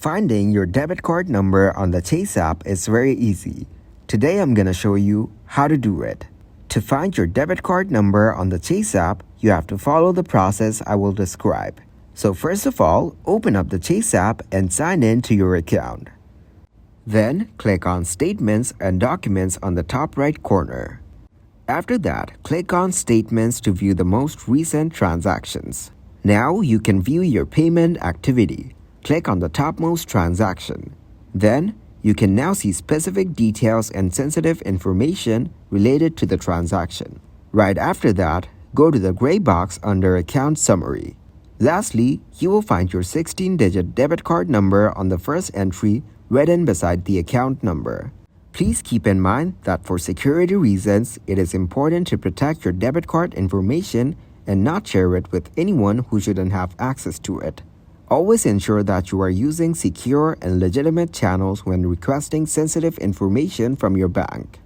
Finding your debit card number on the Chase app is very easy. Today I'm gonna show you how to do it. To find your debit card number on the Chase app, you have to follow the process I will describe. So first of all, open up the Chase app and sign in to your account. Then, click on Statements and Documents on the top right corner. After that, click on Statements to view the most recent transactions. Now you can view your payment activity. Click on the topmost transaction. Then, you can now see specific details and sensitive information related to the transaction. Right after that, go to the gray box under Account Summary. Lastly, you will find your 16-digit debit card number on the first entry written beside the account number. Please keep in mind that for security reasons, it is important to protect your debit card information and not share it with anyone who shouldn't have access to it. Always ensure that you are using secure and legitimate channels when requesting sensitive information from your bank.